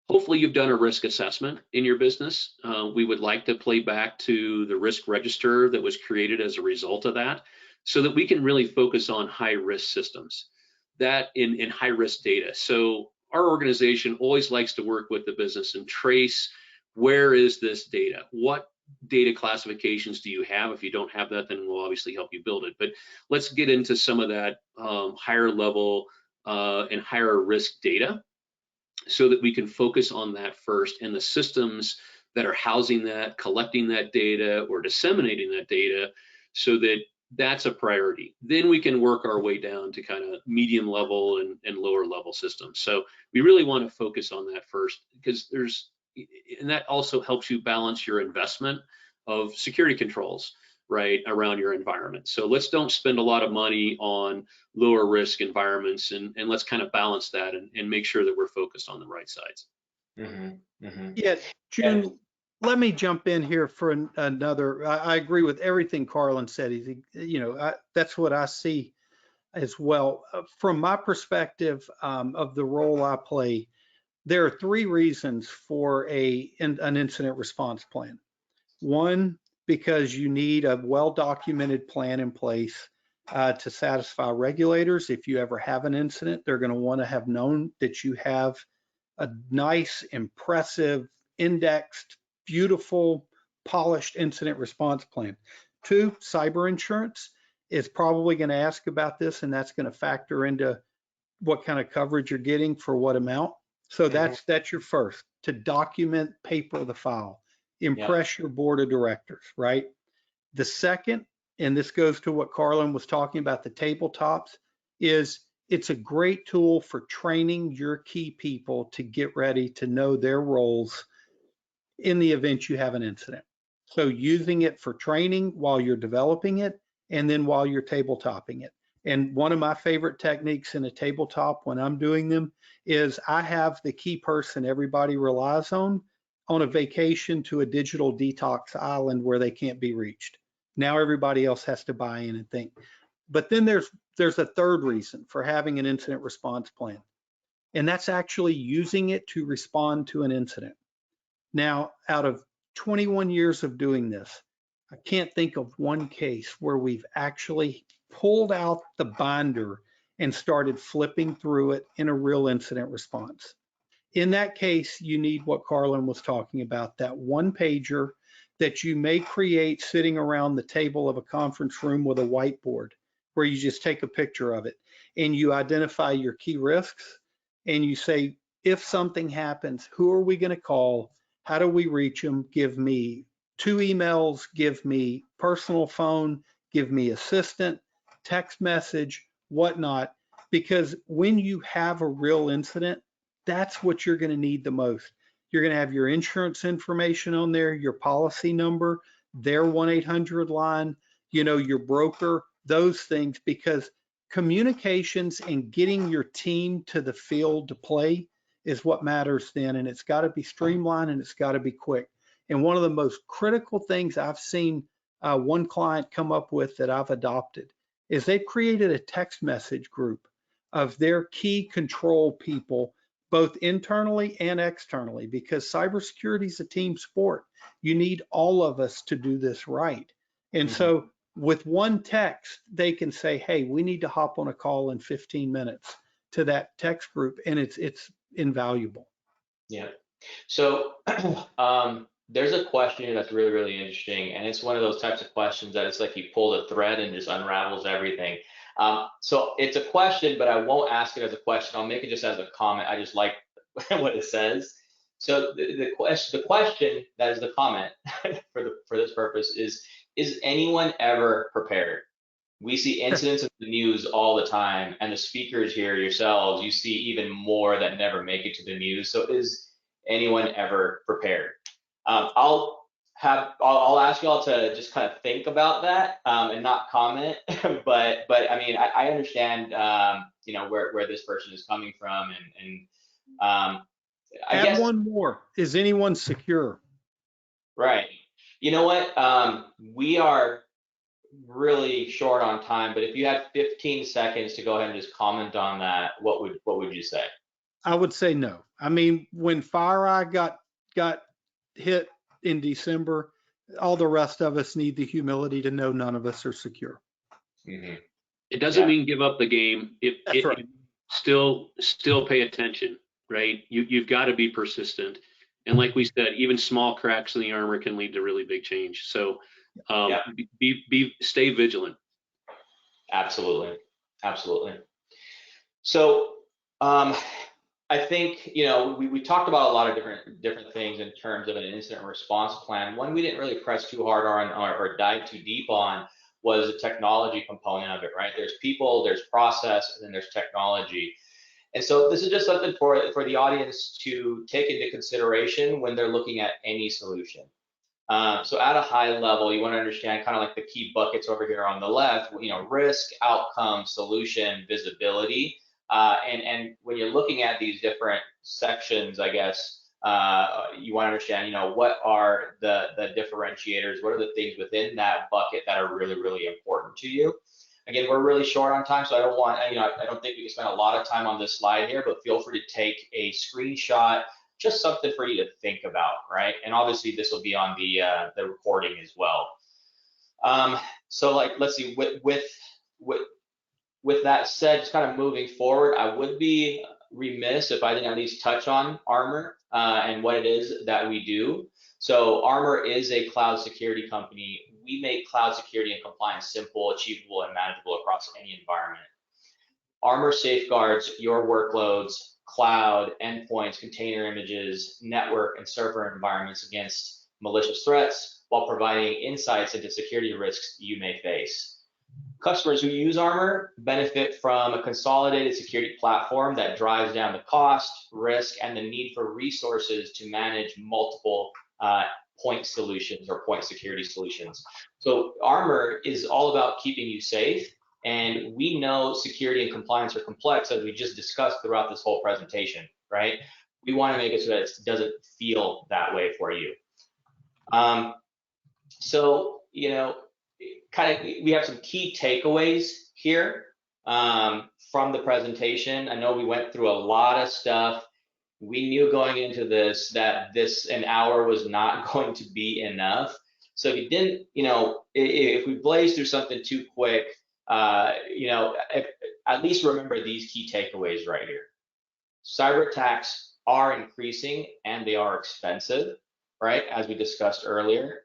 hopefully you've done a risk assessment in your business. We would like to play back to the risk register that was created as a result of that, so that we can really focus on high risk systems, that in high risk data. So our organization always likes to work with the business and trace, where is this data? What data classifications do you have? If you don't have that, then we'll obviously help you build it. But let's get into some of that higher level and higher risk data, so that we can focus on that first, and the systems that are housing that, collecting that data, or disseminating that data, so that that's a priority. Then we can work our way down to kind of medium level and lower level systems. So we really want to focus on that first, because and that also helps you balance your investment of security controls, right, around your environment. So let's don't spend a lot of money on lower risk environments, and let's kind of balance that and make sure that we're focused on the right sides. Mm-hmm, mm-hmm. Yeah, June, let me jump in here for another. I agree with everything Carlin said. That's what I see as well. From my perspective of the role I play, There are three reasons for an incident response plan. One, because you need a well-documented plan in place to satisfy regulators. If you ever have an incident, they're going to want to have known that you have a nice, impressive, indexed, beautiful, polished incident response plan. Two, cyber insurance is probably going to ask about this, and that's going to factor into what kind of coverage you're getting for what amount. So that's your first, to document, paper the file, impress your board of directors, right? The second, and this goes to what Carlin was talking about, the tabletops, is it's a great tool for training your key people to get ready to know their roles in the event you have an incident. So using it for training while you're developing it, and then while you're tabletopping it. And one of my favorite techniques in a tabletop when I'm doing them is I have the key person everybody relies on a vacation to a digital detox island where they can't be reached. Now everybody else has to buy in and think. But then there's a third reason for having an incident response plan, and that's actually using it to respond to an incident. Now, out of 21 years of doing this, I can't think of one case where we've actually pulled out the binder and started flipping through it in a real incident response. In that case, you need what Carlin was talking about, that one pager that you may create sitting around the table of a conference room with a whiteboard, where you just take a picture of it and you identify your key risks and you say, if something happens, who are we going to call? How do we reach them? Give me 2 emails, give me personal phone, give me assistant, text message, whatnot. Because when you have a real incident, that's what you're going to need the most. You're going to have your insurance information on there, your policy number, their 1-800 line, your broker, those things, because communications and getting your team to the field to play is what matters then. And it's got to be streamlined and it's got to be quick. And one of the most critical things I've seen one client come up with that I've adopted is they've created a text message group of their key control people, both internally and externally, because cybersecurity is a team sport. You need all of us to do this right. And so with one text, they can say, hey, we need to hop on a call in 15 minutes to that text group, and it's invaluable. Yeah. So there's a question that's really, really interesting, and it's one of those types of questions that it's like you pull the thread and just unravels everything. So it's a question, but I won't ask it as a question. I'll make it just as a comment. I just like what it says. So the question that is the comment for this purpose is anyone ever prepared? We see incidents in the news all the time, and the speakers here, yourselves, you see even more that never make it to the news. So is anyone ever prepared? I'll ask y'all to just kind of think about that and not comment. but I mean, I understand where this person is coming from, and I guess one more. Is anyone secure? Right. You know what? We are really short on time, but if you had 15 seconds to go ahead and just comment on that, what would you say? I would say no. I mean, when FireEye got hit in December, all the rest of us need the humility to know none of us are secure. It doesn't mean give up the game. That's right. Still pay attention, right? You've got to be persistent. And like we said, even small cracks in the armor can lead to really big change. So stay vigilant. Absolutely. So I think we talked about a lot of different things in terms of an incident response plan. One we didn't really press too hard on or dive too deep on was the technology component of it, right? There's people, there's process, and then there's technology. And so this is just something for the audience to take into consideration when they're looking at any solution. So at a high level, you want to understand kind of like the key buckets over here on the left, risk, outcome, solution, visibility. And when you're looking at these different sections, I guess, you want to understand, what are the differentiators? What are the things within that bucket that are really, really important to you? Again, we're really short on time, so I don't want, I don't think we can spend a lot of time on this slide here, but feel free to take a screenshot, just something for you to think about, right? And obviously this will be on the recording as well. So like, let's see, with that said, just kind of moving forward, I would be remiss if I didn't at least touch on Armor and what it is that we do. So Armor is a cloud security company. We make cloud security and compliance simple, achievable, and manageable across any environment. Armor safeguards your workloads, cloud, endpoints, container images, network, and server environments against malicious threats while providing insights into security risks you may face. Customers who use Armor benefit from a consolidated security platform that drives down the cost, risk, and the need for resources to manage multiple point solutions or point security solutions. So Armor is all about keeping you safe, and we know security and compliance are complex, as we just discussed throughout this whole presentation, right? We want to make it so that it doesn't feel that way for you. So, we have some key takeaways here from the presentation. I know we went through a lot of stuff. We knew going into this that an hour was not going to be enough. So if you didn't, if we blaze through something too quick, at least remember these key takeaways right here. Cyber attacks are increasing and they are expensive, right? As we discussed earlier.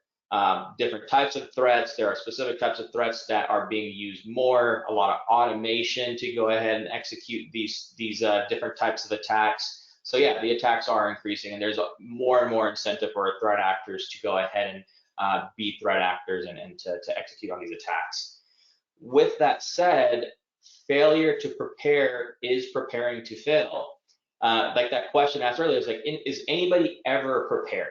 Different types of threats. There are specific types of threats that are being used more, a lot of automation to go ahead and execute these different types of attacks. So yeah, the attacks are increasing, and there's more and more incentive for threat actors to go ahead and be threat actors and to execute on these attacks. With that said, failure to prepare is preparing to fail. Like that question asked earlier, is like, is anybody ever prepared?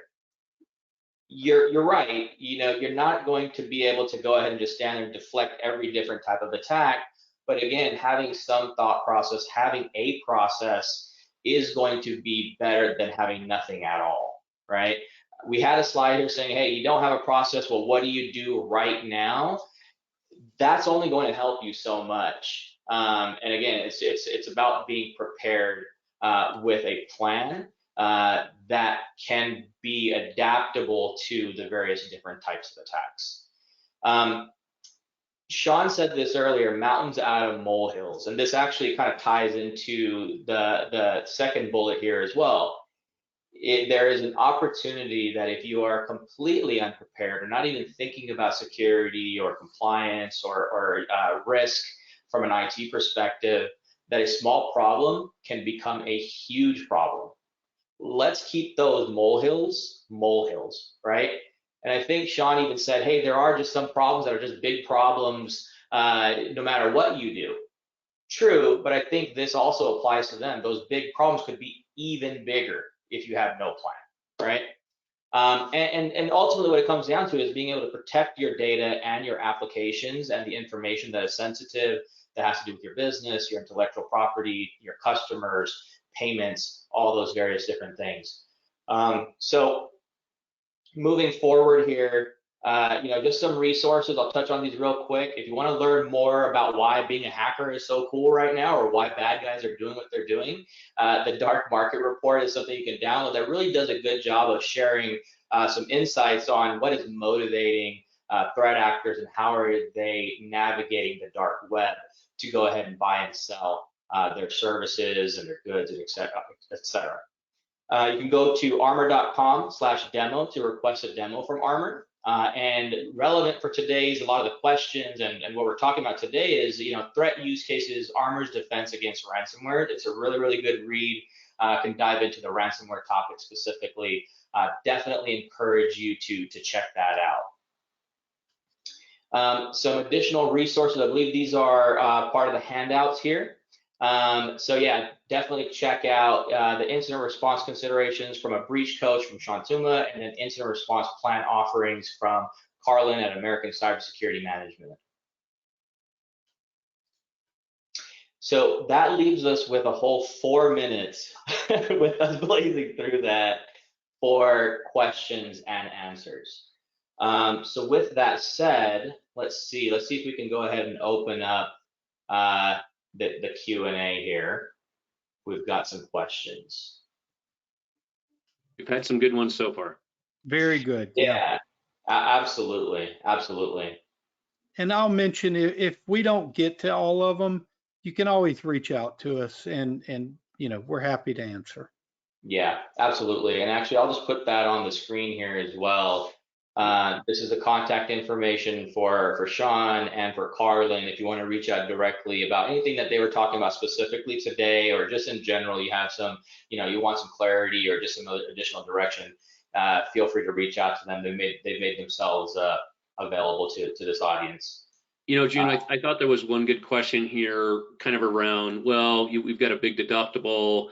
You're right. You're not going to be able to go ahead and just stand there and deflect every different type of attack. But again, having some thought process, having a process is going to be better than having nothing at all, right? We had a slide here saying, hey, you don't have a process. Well, what do you do right now? That's only going to help you so much. And again, it's about being prepared with a plan that can be adaptable to the various different types of attacks. Sean said this earlier, mountains out of molehills, and this actually kind of ties into the second bullet here as well. There is an opportunity that if you are completely unprepared or not even thinking about security or compliance or risk from an IT perspective, that a small problem can become a huge problem. Let's keep those molehills, right? And I think Sean even said, hey, there are just some problems that are just big problems no matter what you do. True, but I think this also applies to them. Those big problems could be even bigger if you have no plan, right? And ultimately what it comes down to is being able to protect your data and your applications and the information that is sensitive, that has to do with your business, your intellectual property, your customers, payments, all those various different things. So moving forward here, just some resources. I'll touch on these real quick. If you want to learn more about why being a hacker is so cool right now, or why bad guys are doing what they're doing, the Dark Market Report is something you can download that really does a good job of sharing some insights on what is motivating threat actors and how are they navigating the dark web to go ahead and buy and sell their services and their goods, and et cetera. You can go to armor.com/demo to request a demo from Armor. And relevant for today's, a lot of the questions and what we're talking about today is, threat use cases, Armor's defense against ransomware. It's a really, really good read. Can dive into the ransomware topic specifically. Definitely encourage you to check that out. Some additional resources, I believe these are part of the handouts here. So yeah, definitely check out the incident response considerations from a breach coach from Sean Tuma, and then incident response plan offerings from Carlin at American Cybersecurity Management. So that leaves us with a whole 4 minutes with us blazing through that for questions and answers. So with that said, let's see if we can go ahead and open up the Q&A here. We've got some questions. We've had some good ones so far. Very good. Yeah, absolutely. And I'll mention, if we don't get to all of them, you can always reach out to us, and we're happy to answer. Yeah, absolutely. And actually, I'll just put that on the screen here as well. This is the contact information for Sean and for Carlin. If you want to reach out directly about anything that they were talking about specifically today, or just in general, you have some, you want some clarity or just some additional direction, feel free to reach out to them. They've made themselves available to this audience. June, I thought there was one good question here, kind of around, well, we've got a big deductible,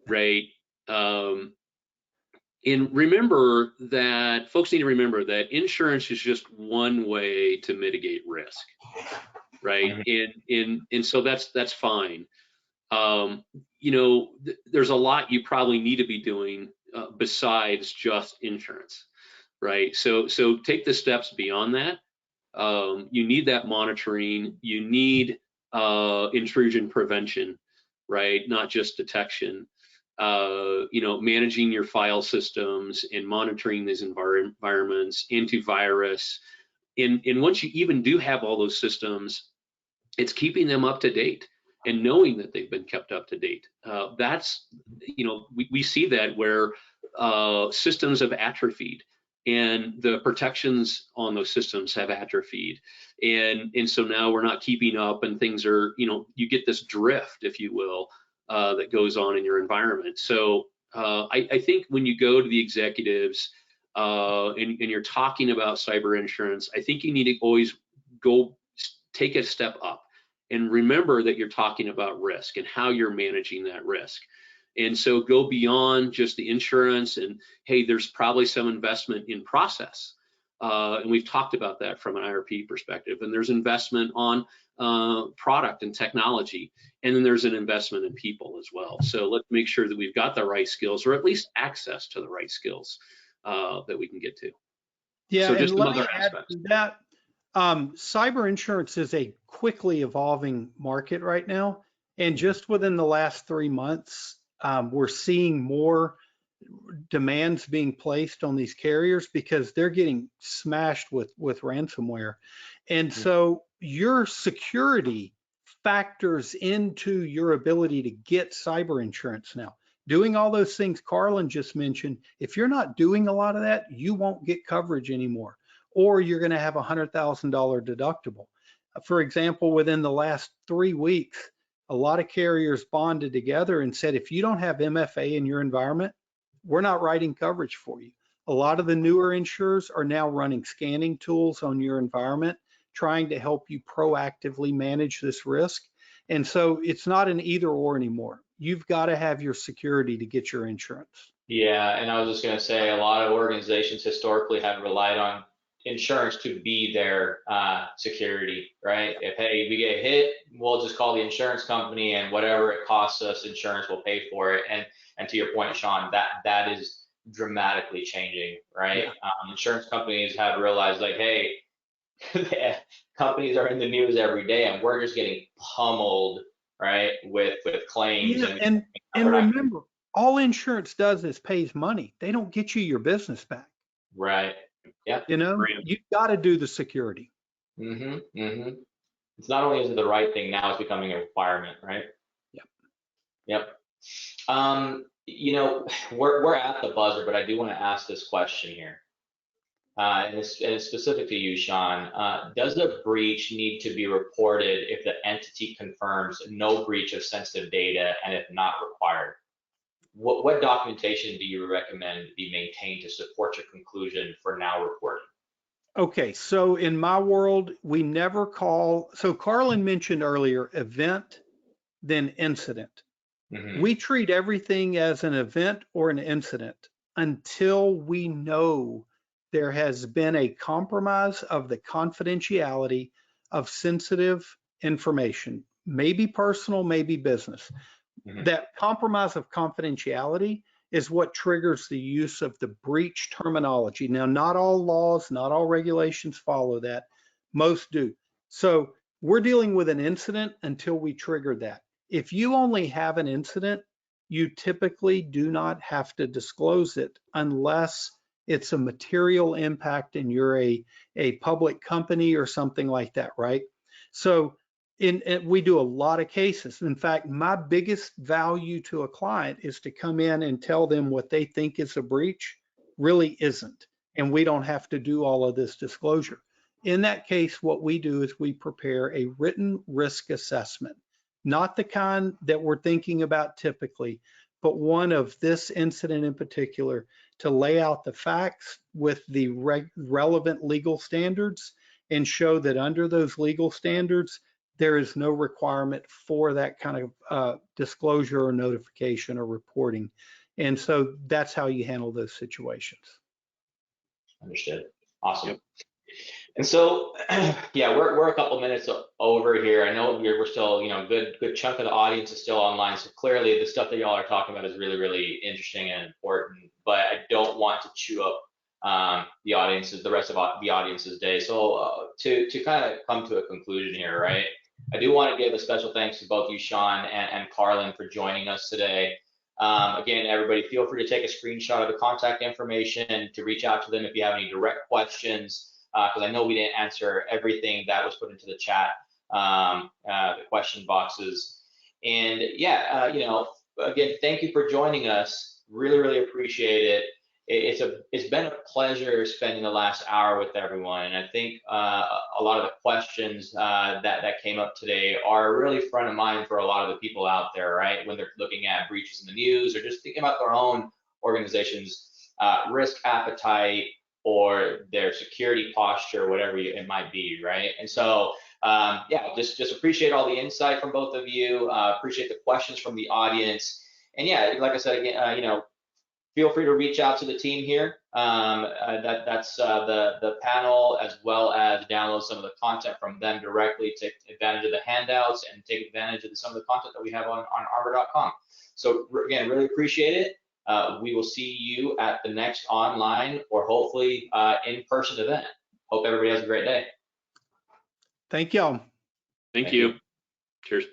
right? And remember that folks need to remember that insurance is just one way to mitigate risk, right? Mm-hmm. And so that's fine. There's a lot you probably need to be doing besides just insurance, right? So take the steps beyond that. You need that monitoring. You need intrusion prevention, right? Not just detection. Managing your file systems and monitoring these environments, antivirus. And once you even do have all those systems, it's keeping them up to date and knowing that they've been kept up to date. We see that where systems have atrophied and the protections on those systems have atrophied. And so now we're not keeping up, and things are, you get this drift, if you will, that goes on in your environment. So I think when you go to the executives and you're talking about cyber insurance, I think you need to always go take a step up and remember that you're talking about risk and how you're managing that risk. And so go beyond just the insurance, and hey, there's probably some investment in process. And we've talked about that from an IRP perspective. And there's investment on product and technology. And then there's an investment in people as well. So let's make sure that we've got the right skills, or at least access to the right skills that we can get to. Yeah, so just and some let me other add aspects. to that. Cyber insurance is a quickly evolving market right now. And just within the last 3 months, we're seeing more demands being placed on these carriers because they're getting smashed with ransomware. And so your security factors into your ability to get cyber insurance now. Doing all those things Carlin just mentioned, if you're not doing a lot of that, you won't get coverage anymore, or you're going to have a $100,000 deductible. For example, within the last 3 weeks, a lot of carriers bonded together and said, if you don't have MFA in your environment, we're not writing coverage for you. A lot of the newer insurers are now running scanning tools on your environment, trying to help you proactively manage this risk. And so it's not an either or anymore. You've got to have your security to get your insurance. Yeah, and I was just going to say, a lot of organizations historically have relied on insurance to be their security, right? If, hey, we get hit, we'll just call the insurance company, and whatever it costs us, insurance will pay for it. And to your point, Sean, that is dramatically changing, right? Yeah. Insurance companies have realized, like, hey, companies are in the news every day, and we're just getting pummeled, right, with claims. Yeah, and remember, all insurance does is pays money. They don't get you your business back. Right. Yeah. You've got to do the security. It's not only is it the right thing, now it's becoming a requirement, right? Yep. We're at the buzzer, but I do want to ask this question here. And it's specific to you, Sean. Does the breach need to be reported if the entity confirms no breach of sensitive data and if not required? What documentation do you recommend be maintained to support your conclusion for now reporting? Okay, so in my world, we never call, so Carlin mentioned earlier, event, then incident. We treat everything as an event or an incident until we know there has been a compromise of the confidentiality of sensitive information, maybe personal, maybe business. That compromise of confidentiality is what triggers the use of the breach terminology. Now, not all laws, not all regulations follow that, Most do. So we're dealing with an incident until we trigger that. If you only have an incident, you typically do not have to disclose it unless it's a material impact and you're a public company or something like that, right? So we do a lot of cases. In fact, my biggest value to a client is to come in and tell them what they think is a breach really isn't. And we don't have to do all of this disclosure. In that case, what we do is we prepare a written risk assessment, not the kind that we're thinking about typically, but one of this incident in particular, to lay out the facts with the relevant legal standards and show that under those legal standards, there is no requirement for that kind of disclosure or notification or reporting. And so that's how you handle those situations. Understood. Awesome. And so, yeah, we're a couple minutes over here. I know we're still, good chunk of the audience is still online. So clearly the stuff that y'all are talking about is really, really interesting and important, but I don't want to chew up the rest of the audience's day. So to kind of come to a conclusion here, right? I do want to give a special thanks to both you, Sean and Carlin, for joining us today. Again, everybody, feel free to take a screenshot of the contact information to reach out to them if you have any direct questions, because I know we didn't answer everything that was put into the chat, the question boxes. And yeah, again, thank you for joining us. Really, really appreciate it. It's been a pleasure spending the last hour with everyone, and I think a lot of the questions that came up today are really front of mind for a lot of the people out there, right? When they're looking at breaches in the news or just thinking about their own organization's risk appetite or their security posture, whatever it might be, right? And so, yeah, just appreciate all the insight from both of you. Appreciate the questions from the audience, and yeah, like I said again, feel free to reach out to the team here. That's the panel, as well as download some of the content from them directly, take advantage of the handouts, and take advantage of some of the content that we have on armor.com. So again, really appreciate it. We will see you at the next online or hopefully in-person event. Hope everybody has a great day. Thank y'all. Thank you. Cheers.